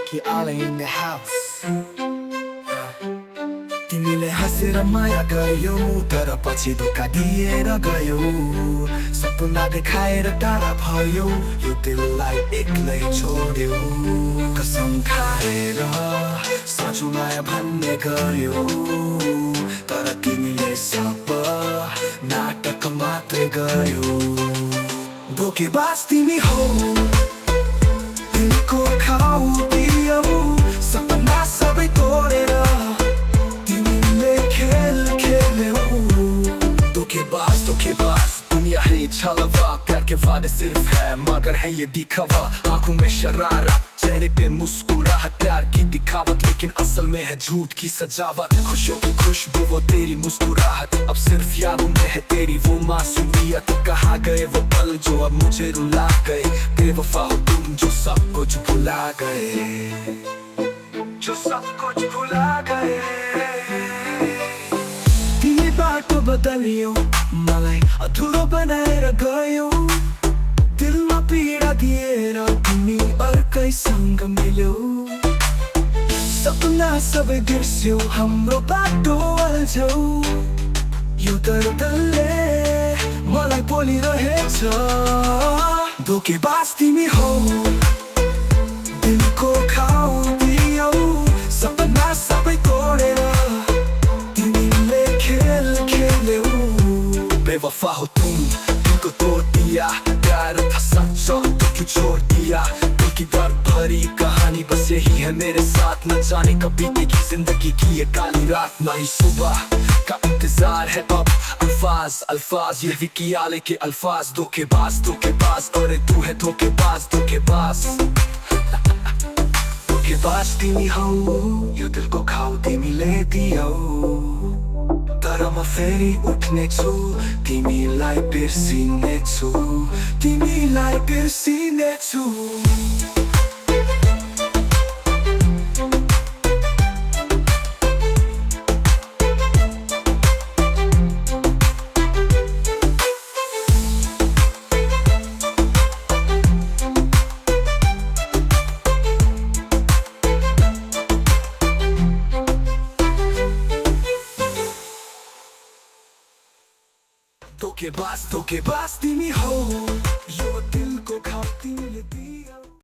Vicky Ale in the house. तिमीले हाँसेर माया गर्यो तर पछि धोका दिएर गयो सपना देखाएर टाढा भयो यो दिललाई एक्लै छोड्यो कसम खाएर साँचो माया भन्ने गर्यो तर तिमीले सब नाटक मात्रै गर्यो धोकेबाज तिमी हौ दिलको घाउ दियौ सपना सबै तोडेर धोखेबाज दुनिया है ये छलावा प्यार के वादे सिर्फ है मगर है ये दिखावा आंखों में शरारत चेहरे पे मुस्कुराहट प्यार की दिखावत लेकिन असल में है झूठ की सजावट खुशियों की खुशबू वो तेरी मुस्कुराहट अब सिर्फ यादों में है तेरी वो मासूमियत कहाँ गए वो पल जो अब मुझे रुला गए बेवफा हो तुम जो सब कुछ भुला गए जो सब कुछ भुला गए बाटो बदलियो मलाई अधुरो बनाएर गयो दिलमा पीडा दिएर तिमी अर्कैसँग मिल्यौ सपना सबै बिर्स्यौ हाम्रो बाटो अल्झौ यो दर्दले मलाई बोलिरहेछ धोकेबाज तिमी हौ दिलको घाउ दियौ सपना सबै तोडेर बेवफा हो तुम दिल को तोड़ दिया प्यार था सच्चा तो क्यों छोड़ दिया दिल की दर्द भरी कहानी बस यही है मेरे साथ न जाने कब बीतेगी जिंदगी की ये काली रात नई सुबह का इंतजार है अब अल्फाज अल्फाज ये विकी आले के अल्फाज धोखेबाज धोखेबाज अरे तू है धोखेबाज धोखेबाज धोखेबाज तिमी हौ यो दिलको घाउ तिमीले दियौ तर म फेरि उठ्नेछु तिमीलाई बिर्सिनेछु तिमीलाई बिर्सिनेछु धोखेबाज धोखेबाज तिमी हौ